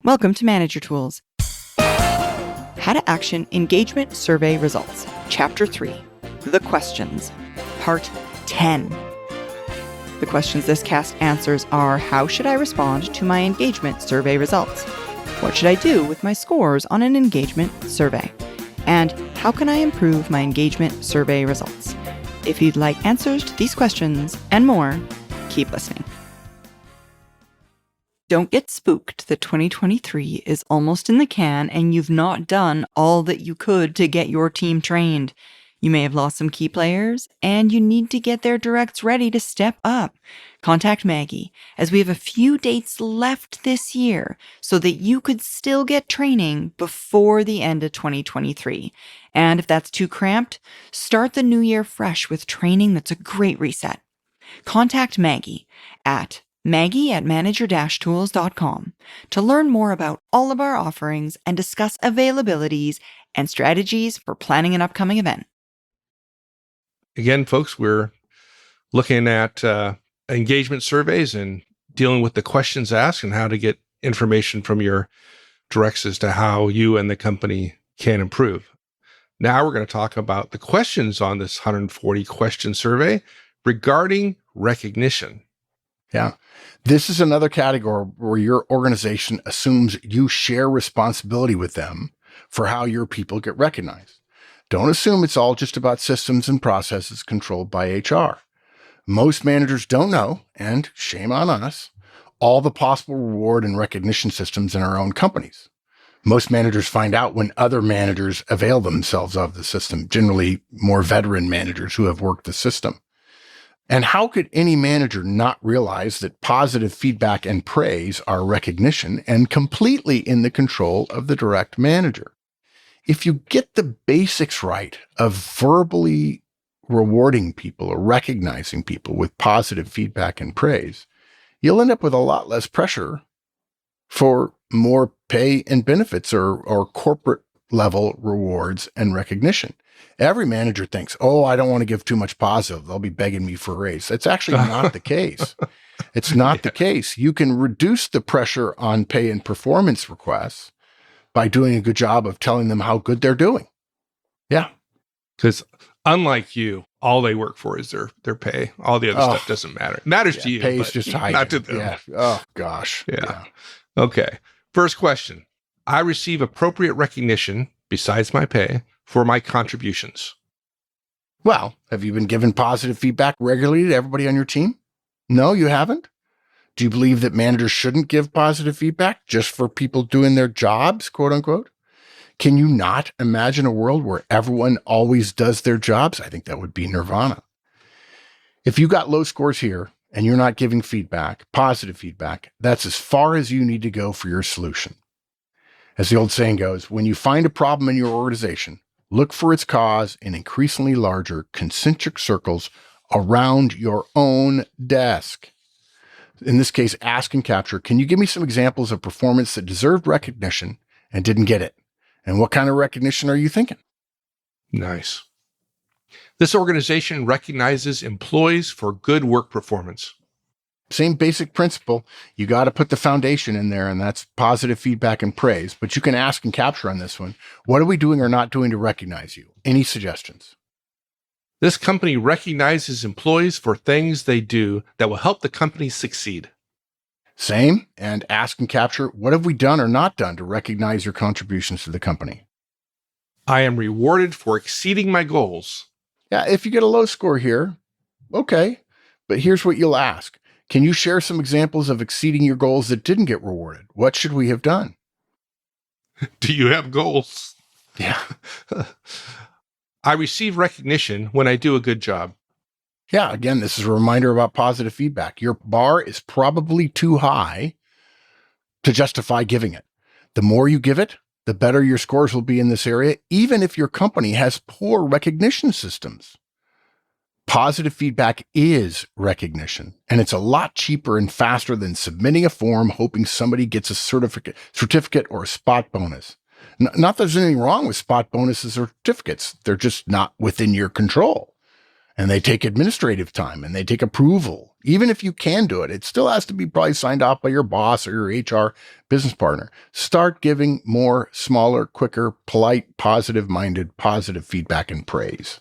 Welcome to Manager Tools. How to Action Engagement Survey Results. Chapter 3, The Questions, Part 10. The questions this cast answers are: how should I respond to my engagement survey results? What should I do with my scores on an engagement survey? And how can I improve my engagement survey results? If you'd like answers to these questions and more, keep listening. Don't get spooked that 2023 is almost in the can and you've not done all that you could to get your team trained. You may have lost some key players and you need to get their directs ready to step up. Contact Maggie, as we have a few dates left this year so that you could still get training before the end of 2023. And if that's too cramped, start the new year fresh with training that's a great reset. Contact Maggie at Maggie@manager-tools.com to learn more about all of our offerings and discuss availabilities and strategies for planning an upcoming event. Again, folks, we're looking at engagement surveys and dealing with the questions asked and how to get information from your directs as to how you and the company can improve. Now we're going to talk about the questions on this 140 question survey regarding recognition. Yeah. This is another category where your organization assumes you share responsibility with them for how your people get recognized. Don't assume it's all just about systems and processes controlled by HR. Most managers don't know, and shame on us, all the possible reward and recognition systems in our own companies. Most managers find out when other managers avail themselves of the system, generally more veteran managers who have worked the system. And how could any manager not realize that positive feedback and praise are recognition and completely in the control of the direct manager? If you get the basics right of verbally rewarding people or recognizing people with positive feedback and praise, you'll end up with a lot less pressure for more pay and benefits or corporate level rewards and recognition. Every manager thinks, oh, I don't want to give too much positive. They'll be begging me for a raise. That's actually not the case. It's not the case. You can reduce the pressure on pay and performance requests by doing a good job of telling them how good they're doing. Yeah. Because unlike you, all they work for is their pay. All the other stuff doesn't matter. It matters to you. Pay is just high. Not to them. Yeah. Oh, gosh. Yeah. Okay. First question. I receive appropriate recognition, besides my pay, for my contributions. Well, have you been given positive feedback regularly to everybody on your team? No, you haven't? Do you believe that managers shouldn't give positive feedback just for people doing their jobs, quote unquote? Can you not imagine a world where everyone always does their jobs? I think that would be nirvana. If you got low scores here and you're not giving feedback, positive feedback, that's as far as you need to go for your solution. As the old saying goes, when you find a problem in your organization, look for its cause in increasingly larger concentric circles around your own desk. In this case, ask and capture, can you give me some examples of performance that deserved recognition and didn't get it? And what kind of recognition are you thinking? Nice. This organization recognizes employees for good work performance. Same basic principle. You got to put the foundation in there, and that's positive feedback and praise. But you can ask and capture on this one. What are we doing or not doing to recognize you? Any suggestions? This company recognizes employees for things they do that will help the company succeed. Same, and ask and capture. What have we done or not done to recognize your contributions to the company? I am rewarded for exceeding my goals. Yeah, if you get a low score here, okay. But here's what you'll ask. Can you share some examples of exceeding your goals that didn't get rewarded? What should we have done? Do you have goals? Yeah. I receive recognition when I do a good job. Yeah, again, this is a reminder about positive feedback. Your bar is probably too high to justify giving it. The more you give it, the better your scores will be in this area, even if your company has poor recognition systems. Positive feedback is recognition, and it's a lot cheaper and faster than submitting a form hoping somebody gets a certificate or a spot bonus. Not that there's anything wrong with spot bonuses or certificates. They're just not within your control. And they take administrative time and they take approval. Even if you can do it, it still has to be probably signed off by your boss or your HR business partner. Start giving more, smaller, quicker, polite, positive-minded, positive feedback and praise.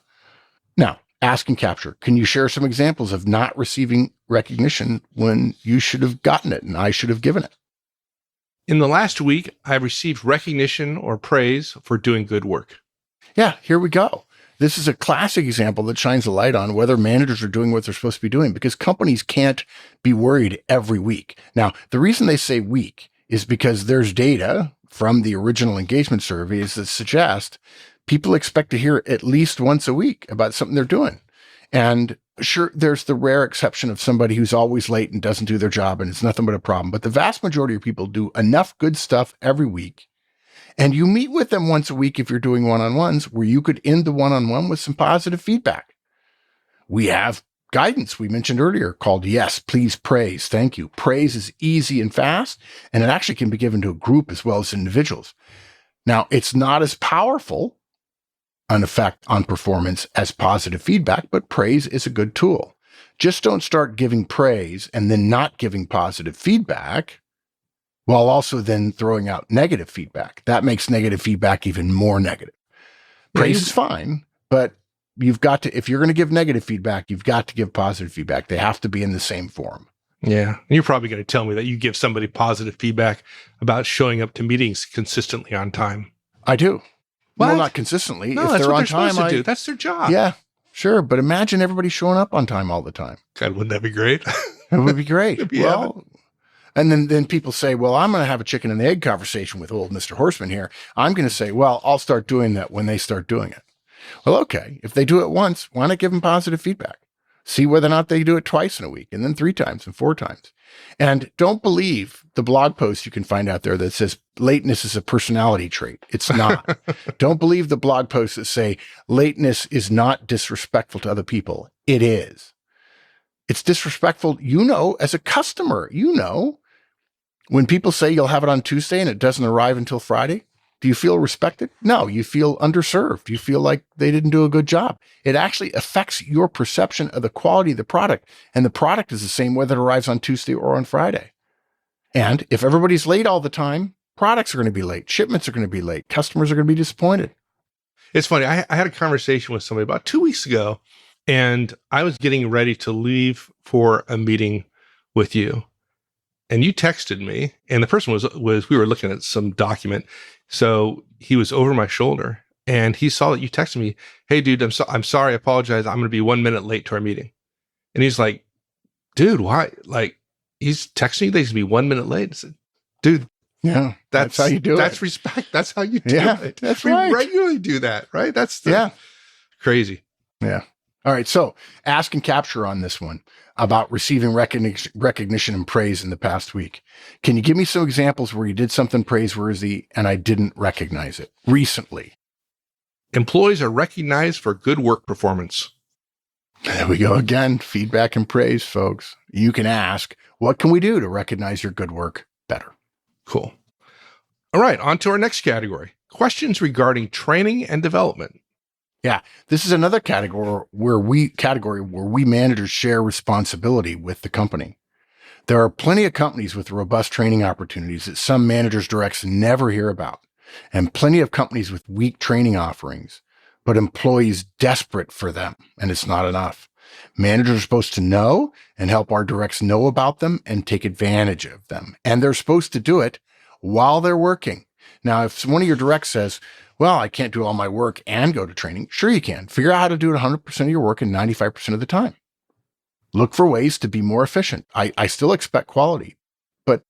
Now, ask and capture. Can you share some examples of not receiving recognition when you should have gotten it and I should have given it? In the last week, I've received recognition or praise for doing good work. Yeah, here we go. This is a classic example that shines a light on whether managers are doing what they're supposed to be doing, because companies can't be worried every week. Now, the reason they say week is because there's data from the original engagement surveys that suggest people expect to hear at least once a week about something they're doing. And sure, there's the rare exception of somebody who's always late and doesn't do their job, and it's nothing but a problem. But the vast majority of people do enough good stuff every week. And you meet with them once a week if you're doing one-on-ones, where you could end the one-on-one with some positive feedback. We have guidance we mentioned earlier called Yes, Please, Praise, Thank You. Praise is easy and fast, and it actually can be given to a group as well as individuals. Now, it's not as powerful an effect on performance as positive feedback, but praise is a good tool. Just don't start giving praise and then not giving positive feedback, while also then throwing out negative feedback. That makes negative feedback even more negative. Praise is fine, but you've got to, if you're going to give negative feedback, you've got to give positive feedback. They have to be in the same form. Yeah. And you're probably going to tell me that you give somebody positive feedback about showing up to meetings consistently on time. I do. What? Well, not consistently. No, if that's they're what on they're supposed time, to do. That's their job. Yeah, sure. But imagine everybody showing up on time all the time. God, wouldn't that be great? It would be great. It'd be Well, and then people say, well, I'm going to have a chicken and egg conversation with old Mr. Horseman here. I'm going to say, well, I'll start doing that when they start doing it. Well, okay. If they do it once, why not give them positive feedback? See whether or not they do it twice in a week, and then 3 times and 4 times. And don't believe the blog post you can find out there that says lateness is a personality trait. It's not. Don't believe the blog posts that say lateness is not disrespectful to other people. It is. It's disrespectful, as a customer, when people say you'll have it on Tuesday and it doesn't arrive until Friday, do you feel respected? No, you feel underserved. You feel like they didn't do a good job. It actually affects your perception of the quality of the product. And the product is the same whether it arrives on Tuesday or on Friday. And if everybody's late all the time, products are going to be late. Shipments are going to be late. Customers are going to be disappointed. It's funny. I had a conversation with somebody about 2 weeks ago, and I was getting ready to leave for a meeting with you. And you texted me, and the person was we were looking at some document. So he was over my shoulder, and he saw that you texted me, "Hey, dude, I'm sorry. I apologize. I'm going to be 1 minute late to our meeting." And he's like, "Dude, why?" Like, he's texting you that he's going to be 1 minute late. I said, "Dude, yeah, that's how you do it. That's respect. That's how you do it. That's we right. regularly do that, right? That's crazy." Yeah. All right. So ask and capture on this one about receiving recognition and praise in the past week. Can you give me some examples where you did something praiseworthy and I didn't recognize it recently? Employees are recognized for good work performance. There we go again. Feedback and praise, folks. You can ask, what can we do to recognize your good work better? Cool. All right. On to our next category. Questions regarding training and development. Yeah, this is another category where we managers share responsibility with the company. There are plenty of companies with robust training opportunities that some managers' directs never hear about, and plenty of companies with weak training offerings, but employees desperate for them, and it's not enough. Managers are supposed to know and help our directs know about them and take advantage of them, and they're supposed to do it while they're working. Now, if one of your directs says, well, I can't do all my work and go to training, sure you can. Figure out how to do it 100% of your work in 95% of the time. Look for ways to be more efficient. I still expect quality, but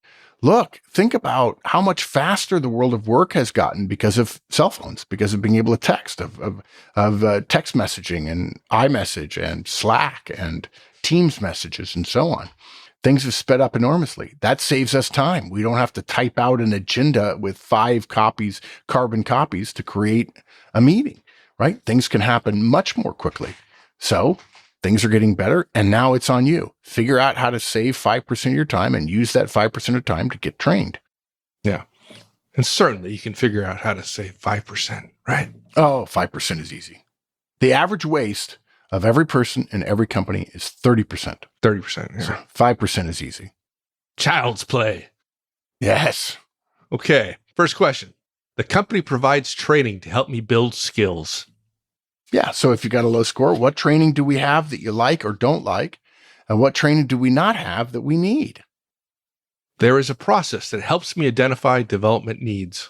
think about how much faster the world of work has gotten because of cell phones, because of being able to text, of text messaging and iMessage and Slack and Teams messages and so on. Things have sped up enormously. That saves us time. We don't have to type out an agenda with 5 carbon copies to create a meeting, right? Things can happen much more quickly. So things are getting better, and now it's on you. Figure out how to save 5% of your time and use that 5% of time to get trained. Yeah. And certainly you can figure out how to save 5%, right? Oh, 5% is easy. The average waste of every person in every company is 30%. 30%. Yeah. So 5% is easy. Child's play. Yes. Okay. First question. The company provides training to help me build skills. Yeah. So if you got a low score, what training do we have that you like or don't like? And what training do we not have that we need? There is a process that helps me identify development needs.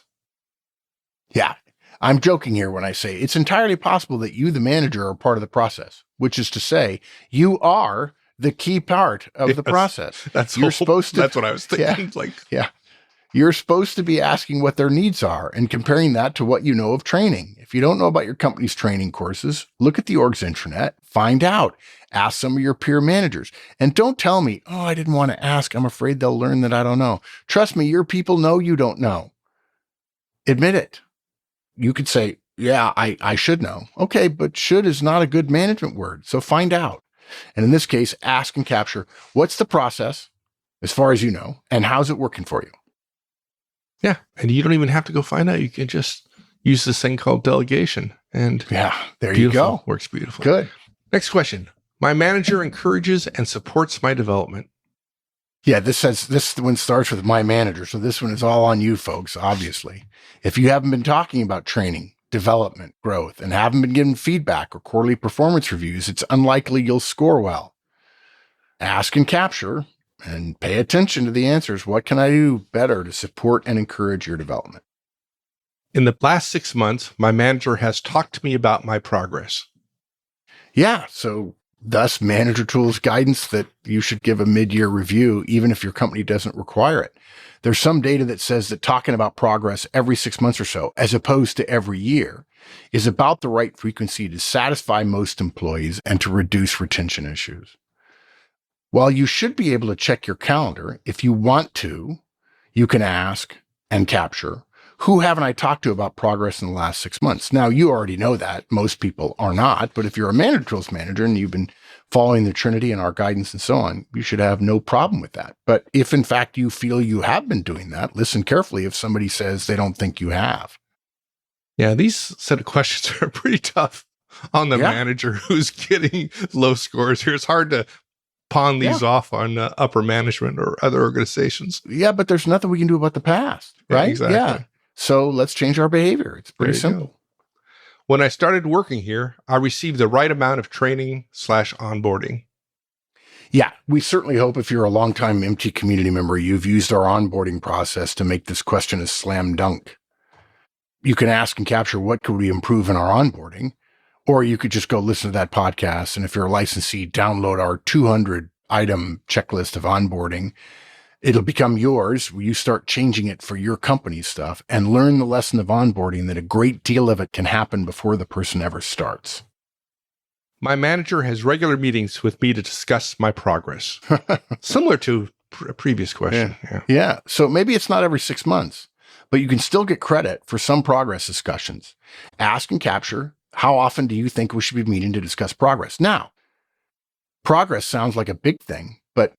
Yeah. I'm joking here when I say it's entirely possible that you, the manager, are part of the process, which is to say, you are the key part of the Yes, process. That's what I was thinking. You're supposed to be asking what their needs are and comparing that to what you know of training. If you don't know about your company's training courses, look at the org's intranet, find out, ask some of your peer managers. And don't tell me, oh, I didn't want to ask. I'm afraid they'll learn that I don't know. Trust me, your people know you don't know. Admit it. You could say, yeah, I should know. Okay, but should is not a good management word. So find out. And in this case, ask and capture what's the process as far as you know, and how's it working for you? Yeah. And you don't even have to go find out. You can just use this thing called delegation. And yeah, there beautiful. You go. Works beautifully. Good. Next question. My manager encourages and supports my development. Yeah, this one starts with my manager. So this one is all on you folks, obviously. If you haven't been talking about training, development, growth, and haven't been given feedback or quarterly performance reviews, it's unlikely you'll score well. Ask and capture and pay attention to the answers. What can I do better to support and encourage your development? In the last 6 months, my manager has talked to me about my progress. Yeah, so thus Manager Tools guidance that you should give a mid-year review, even if your company doesn't require it. There's some data that says that talking about progress every 6 months or so, as opposed to every year, is about the right frequency to satisfy most employees and to reduce retention issues. While you should be able to check your calendar, if you want to, you can ask and capture, who haven't I talked to about progress in the last 6 months? Now, you already know that. Most people are not. But if you're a Manager Tools manager and you've been following the Trinity and our guidance and so on, you should have no problem with that. But if, in fact, you feel you have been doing that, listen carefully if somebody says they don't think you have. Yeah, these set of questions are pretty tough on the manager who's getting low scores here. It's hard to pawn these off on upper management or other organizations. Yeah, but there's nothing we can do about the past, right? Yeah, exactly. Yeah. So let's change our behavior. It's pretty simple. When I started working here, I received the right amount of training/onboarding. Yeah, we certainly hope if you're a longtime MT community member, you've used our onboarding process to make this question a slam dunk. You can ask and capture what could we improve in our onboarding, or you could just go listen to that podcast. And if you're a licensee, download our 200 item checklist of onboarding. It'll become yours. You start changing it for your company stuff and learn the lesson of onboarding that a great deal of it can happen before the person ever starts. My manager has regular meetings with me to discuss my progress. Similar to a previous question. Yeah. So maybe it's not every 6 months, but you can still get credit for some progress discussions. Ask and capture, how often do you think we should be meeting to discuss progress? Now, progress sounds like a big thing, but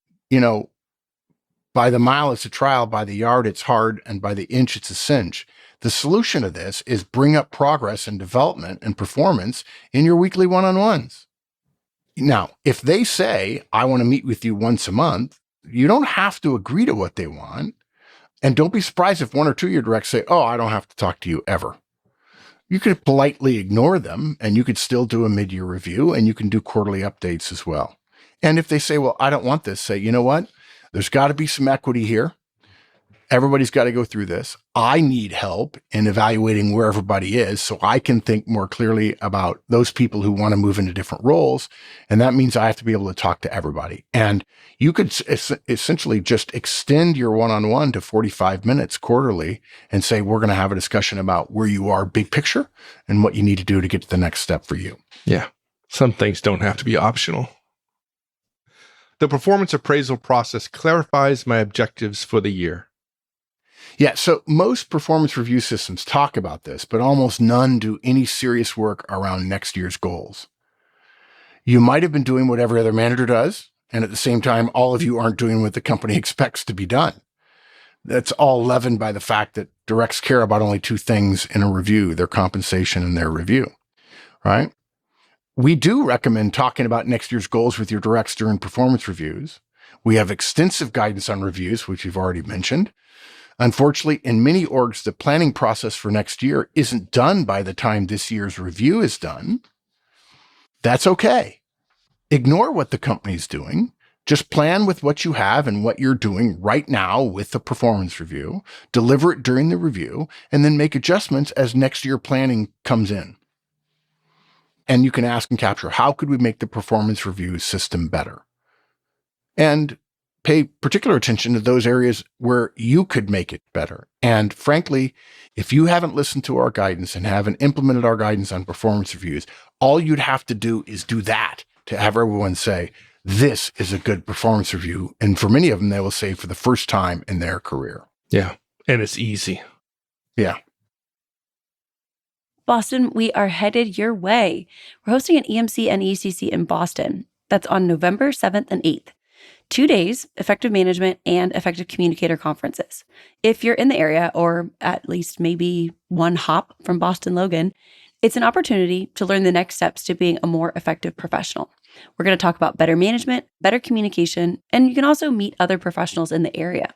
by the mile, it's a trial. By the yard, it's hard. And by the inch, it's a cinch. The solution to this is bring up progress and development and performance in your weekly one-on-ones. Now, if they say, I want to meet with you once a month, you don't have to agree to what they want. And don't be surprised if one or two of your directs say, oh, I don't have to talk to you ever. You could politely ignore them and you could still do a mid-year review and you can do quarterly updates as well. And if they say, well, I don't want this, say, you know what? There's got to be some equity here. Everybody's got to go through this. I need help in evaluating where everybody is so I can think more clearly about those people who want to move into different roles. And that means I have to be able to talk to everybody. And you could essentially just extend your one-on-one to 45 minutes quarterly and say, we're going to have a discussion about where you are big picture and what you need to do to get to the next step for you. Yeah. Some things don't have to be optional. The performance appraisal process clarifies my objectives for the year. Yeah, so most performance review systems talk about this, but almost none do any serious work around next year's goals. You might have been doing what every other manager does, and at the same time, all of you aren't doing what the company expects to be done. That's all leavened by the fact that directs care about only two things in a review, their compensation and their review, right? We do recommend talking about next year's goals with your directs during performance reviews. We have extensive guidance on reviews, which we've already mentioned. Unfortunately, in many orgs, the planning process for next year isn't done by the time this year's review is done. That's okay. Ignore what the company's doing. Just plan with what you have and what you're doing right now with the performance review, deliver it during the review, and then make adjustments as next year planning comes in. And you can ask and capture, how could we make the performance review system better? And pay particular attention to those areas where you could make it better. And frankly, if you haven't listened to our guidance and haven't implemented our guidance on performance reviews, all you'd have to do is do that to have everyone say, this is a good performance review. And for many of them, they will say for the first time in their career. Yeah. And it's easy. Yeah. Boston, we are headed your way. We're hosting an EMC and ECC in Boston. That's on November 7th and 8th. 2 days, effective management and effective communicator conferences. If you're in the area, or at least maybe one hop from Boston Logan, it's an opportunity to learn the next steps to being a more effective professional. We're going to talk about better management, better communication, and you can also meet other professionals in the area.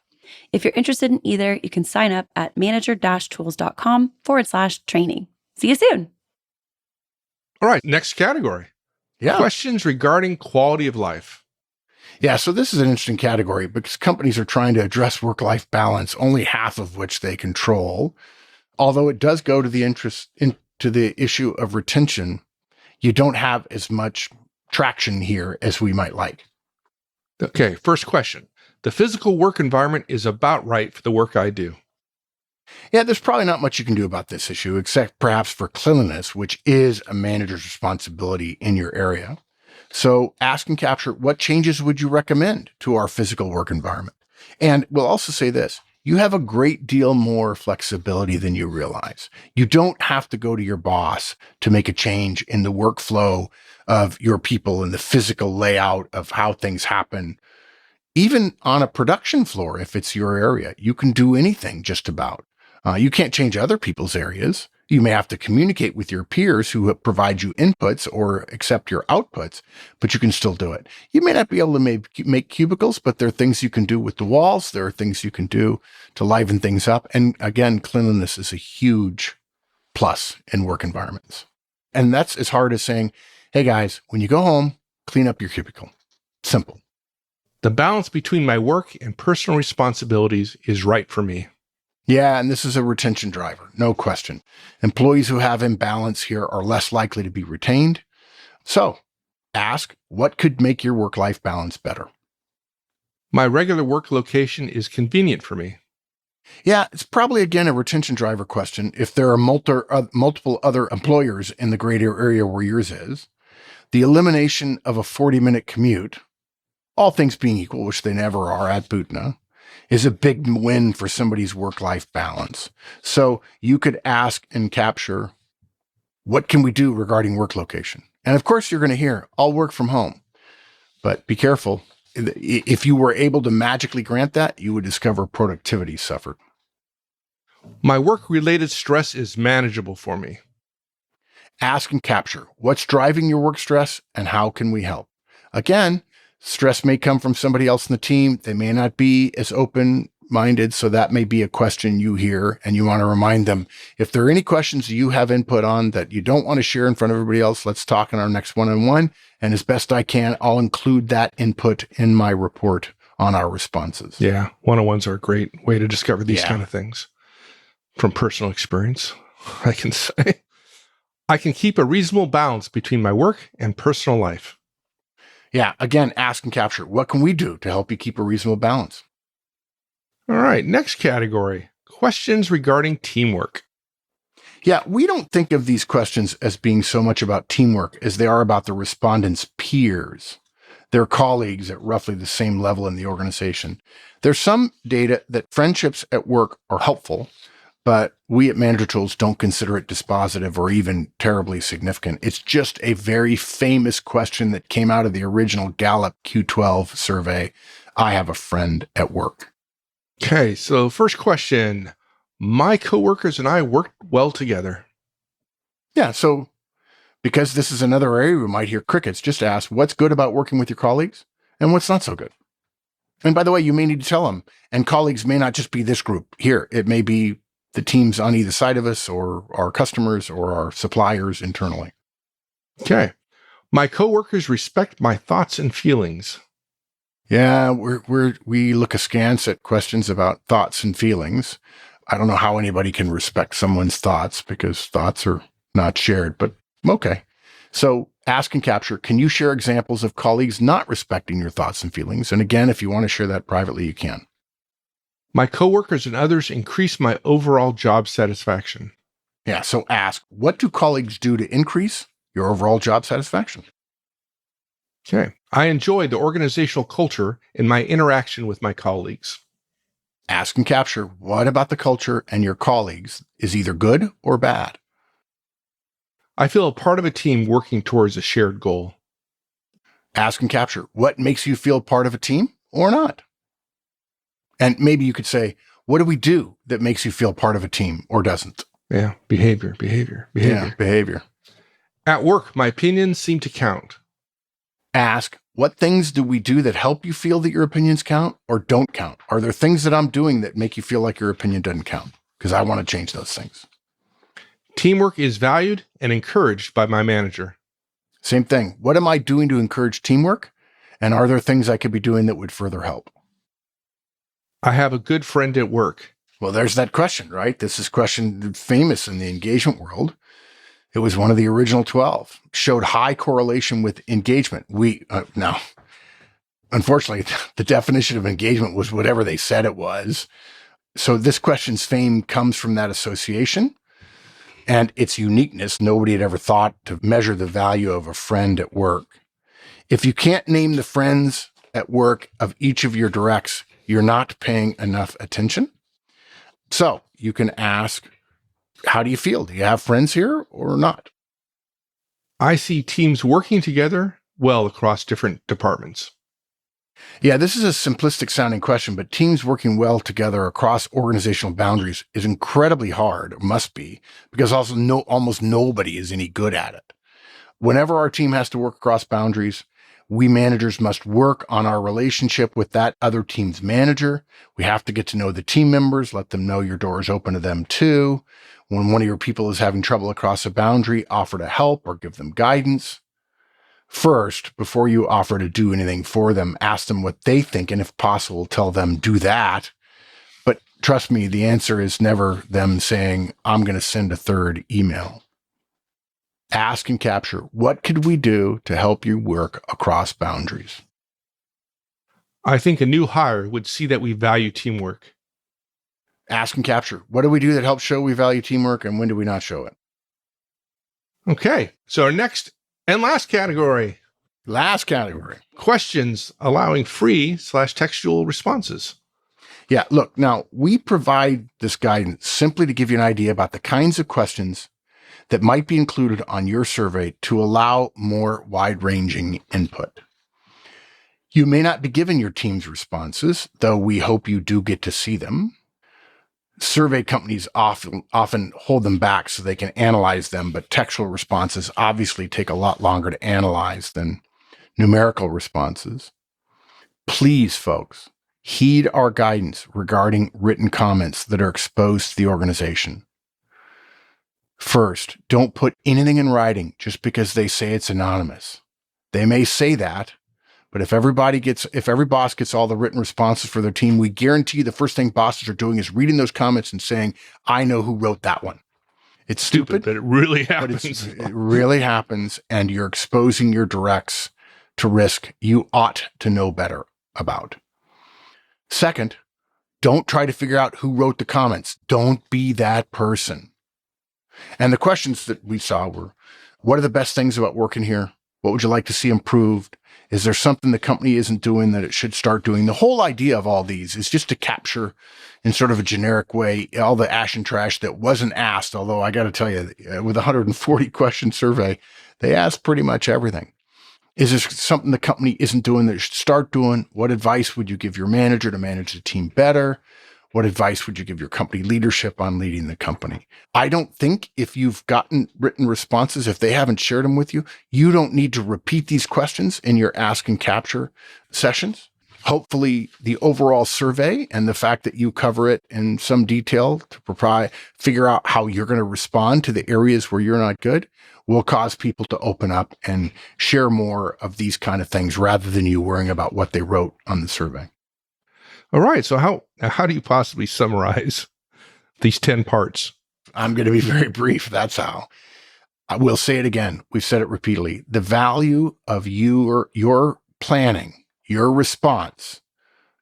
If you're interested in either, you can sign up at manager-tools.com/training. See you soon. All right. Next category. Yeah. Questions regarding quality of life. Yeah. So this is an interesting category because companies are trying to address work-life balance, only half of which they control. Although it does go to the into the issue of retention, you don't have as much traction here as we might like. Okay. First question. The physical work environment is about right for the work I do. Yeah, there's probably not much you can do about this issue, except perhaps for cleanliness, which is a manager's responsibility in your area. So ask and capture, what changes would you recommend to our physical work environment? And we'll also say this, you have a great deal more flexibility than you realize. You don't have to go to your boss to make a change in the workflow of your people and the physical layout of how things happen. Even on a production floor, if it's your area, you can do anything just about. You can't change other people's areas. You may have to communicate with your peers who provide you inputs or accept your outputs, but you can still do it. You may not be able to make cubicles, but there are things you can do with the walls. There are things you can do to liven things up. And again, cleanliness is a huge plus in work environments. And that's as hard as saying, hey guys, when you go home, clean up your cubicle. Simple. The balance between my work and personal responsibilities is right for me. Yeah, and this is a retention driver, no question. Employees who have imbalance here are less likely to be retained. So ask, what could make your work-life balance better? My regular work location is convenient for me. Yeah, it's probably, again, a retention driver question. If there are multiple other employers in the greater area where yours is, the elimination of a 40-minute commute, all things being equal, which they never are at Bootna, is a big win for somebody's work-life balance. So you could ask and capture, what can we do regarding work location? And of course, you're going to hear, I'll work from home. But be careful. If you were able to magically grant that, you would discover productivity suffered. My work-related stress is manageable for me. Ask and capture, what's driving your work stress and how can we help? Again, stress may come from somebody else in the team. They may not be as open-minded, so that may be a question you hear, and you want to remind them. If there are any questions you have input on that you don't want to share in front of everybody else, let's talk in our next one-on-one, and as best I can, I'll include that input in my report on our responses. Yeah, one-on-ones are a great way to discover these Yeah. kind of things. From personal experience, I can say. I can keep a reasonable balance between my work and personal life. Yeah, again, ask and capture. What can we do to help you keep a reasonable balance? All right, next category, questions regarding teamwork. Yeah, we don't think of these questions as being so much about teamwork as they are about the respondents' peers, their colleagues at roughly the same level in the organization. There's some data that friendships at work are helpful, but we at Manager Tools don't consider it dispositive or even terribly significant. It's just a very famous question that came out of the original Gallup Q12 survey. I have a friend at work. Okay, so first question. My coworkers and I work well together. Yeah, so Because this is another area we might hear crickets, just ask what's good about working with your colleagues and what's not so good. And by the way, you may need to tell them, and colleagues may not just be this group here. It may be the teams on either side of us or our customers or our suppliers internally. Okay. My coworkers respect my thoughts and feelings. Yeah, we look askance at questions about thoughts and feelings. I don't know how anybody can respect someone's thoughts because thoughts are not shared, but okay. So ask and capture, can you share examples of colleagues not respecting your thoughts and feelings? And again, if you want to share that privately, you can. My coworkers and others increase my overall job satisfaction. Yeah, so ask, what do colleagues do to increase your overall job satisfaction? Okay. I enjoy the organizational culture in my interaction with my colleagues. Ask and capture, what about the culture and your colleagues is either good or bad? I feel a part of a team working towards a shared goal. Ask and capture, what makes you feel part of a team or not? And maybe you could say, what do we do that makes you feel part of a team or doesn't? Yeah. Behavior. Yeah, behavior. At work, my opinions seem to count. Ask, what things do we do that help you feel that your opinions count or don't count? Are there things that I'm doing that make you feel like your opinion doesn't count? Because I want to change those things. Teamwork is valued and encouraged by my manager. Same thing. What am I doing to encourage teamwork? And are there things I could be doing that would further help? I have a good friend at work. Well, there's that question, right? This is question famous in the engagement world. It was one of the original 12, showed high correlation with engagement. Now, unfortunately, the definition of engagement was whatever they said it was. So this question's fame comes from that association and its uniqueness. Nobody had ever thought to measure the value of a friend at work. If you can't name the friends at work of each of your directs, you're not paying enough attention. So you can ask, how do you feel? Do you have friends here or not? I see teams working together well across different departments. Yeah, this is a simplistic sounding question, but teams working well together across organizational boundaries is incredibly hard, or must be, because also almost nobody is any good at it. Whenever our team has to work across boundaries, we managers must work on our relationship with that other team's manager. We have to get to know the team members, let them know your door is open to them too. When one of your people is having trouble across a boundary, offer to help or give them guidance. First, before you offer to do anything for them, ask them what they think, and if possible, tell them do that. But trust me, the answer is never them saying, I'm going to send a third email. Ask and capture, what could we do to help you work across boundaries? I think a new hire would see that we value teamwork. Ask and capture, what do we do that helps show we value teamwork, and when do we not show it? Okay, so our next and last category. Last category. Questions allowing free/textual responses. Yeah, look, now we provide this guidance simply to give you an idea about the kinds of questions that might be included on your survey to allow more wide-ranging input. You may not be given your team's responses, though we hope you do get to see them. Survey companies often hold them back so they can analyze them, but textual responses obviously take a lot longer to analyze than numerical responses. Please, folks, heed our guidance regarding written comments that are exposed to the organization. First, don't put anything in writing just because they say it's anonymous. They may say that, but if every boss gets all the written responses for their team, we guarantee the first thing bosses are doing is reading those comments and saying, I know who wrote that one. It's stupid, but it really but happens. it really happens, and you're exposing your directs to risk you ought to know better about. Second, don't try to figure out who wrote the comments. Don't be that person. And the questions that we saw were, what are the best things about working here? What would you like to see improved? Is there something the company isn't doing that it should start doing? The whole idea of all these is just to capture in sort of a generic way all the ash and trash that wasn't asked. Although I got to tell you, with a 140 question survey, they asked pretty much everything. Is there something the company isn't doing that it should start doing? What advice would you give your manager to manage the team better? What advice would you give your company leadership on leading the company? I don't think if you've gotten written responses, if they haven't shared them with you, you don't need to repeat these questions in your ask and capture sessions. Hopefully the overall survey and the fact that you cover it in some detail to figure out how you're going to respond to the areas where you're not good will cause people to open up and share more of these kind of things rather than you worrying about what they wrote on the survey. All right. So how do you possibly summarize these 10 parts? I'm going to be very brief. That's how. I will say it again. We've said it repeatedly. The value of your planning, your response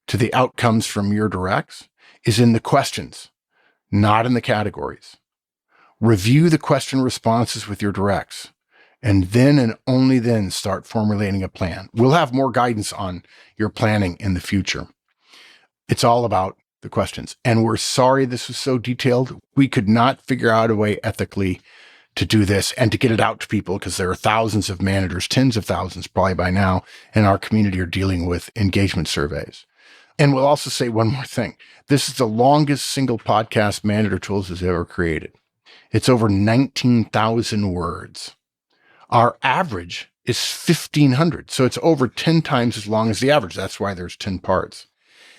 to the outcomes from your directs is in the questions, not in the categories. Review the question responses with your directs, and then and only then start formulating a plan. We'll have more guidance on your planning in the future. It's all about the questions. And we're sorry this was so detailed. We could not figure out a way ethically to do this and to get it out to people because there are thousands of managers, tens of thousands probably by now in our community are dealing with engagement surveys. And we'll also say one more thing. This is the longest single podcast Manager Tools has ever created. It's over 19,000 words. Our average is 1,500. So it's over 10 times as long as the average. That's why there's 10 parts.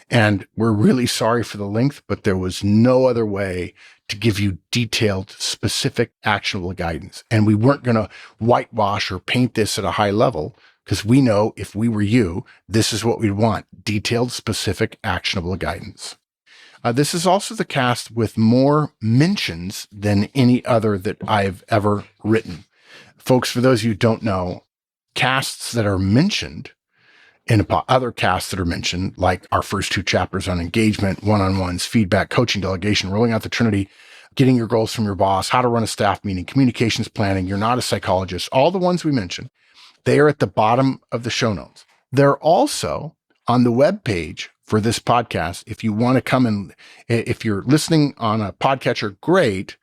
And we're really sorry for the length, but there was no other way to give you detailed, specific, actionable guidance. And we weren't going to whitewash or paint this at a high level because we know if we were you, this is what we'd want, detailed, specific, actionable guidance. This is also the cast with more mentions than any other that I've ever written. Folks, for those of you who don't know, casts that are mentioned in other casts that are mentioned, like our first 2 chapters on engagement, one-on-ones, feedback, coaching, delegation, rolling out the Trinity, getting your goals from your boss, how to run a staff meeting, communications planning, you're not a psychologist, all the ones we mentioned, they are at the bottom of the show notes. They're also on the web page for this podcast. If you want to come and if you're listening on a podcatcher, great,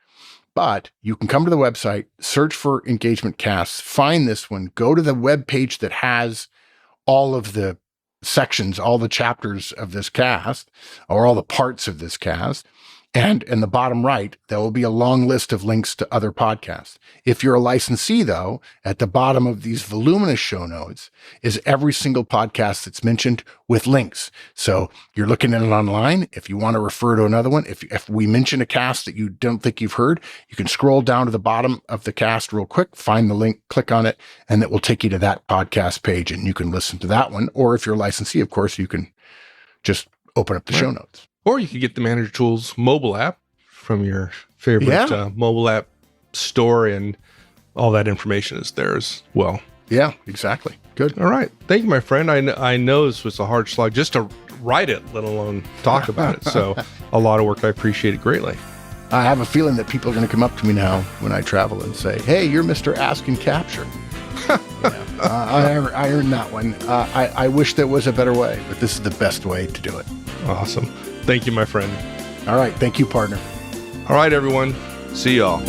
but you can come to the website, search for engagement casts, find this one, go to the web page that has all of the sections, all the chapters of this cast, or all the parts of this cast. And in the bottom right, there will be a long list of links to other podcasts. If you're a licensee, though, at the bottom of these voluminous show notes is every single podcast that's mentioned with links. So you're looking at it online. If you want to refer to another one, if we mention a cast that you don't think you've heard, you can scroll down to the bottom of the cast real quick, find the link, click on it, and it will take you to that podcast page, and you can listen to that one. Or if you're a licensee, of course, you can just open up the show notes. Or you could get the Manager Tools mobile app from your favorite mobile app store, and all that information is there as well. Yeah, exactly. Good. All right. Thank you, my friend. I know this was a hard slog just to write it, let alone talk about it. So a lot of work. I appreciate it greatly. I have a feeling that people are going to come up to me now when I travel and say, hey, you're Mr. Ask and Capture. I earned that one. I wish there was a better way, but this is the best way to do it. Awesome. Thank you, my friend. All right. Thank you, partner. All right, everyone. See y'all.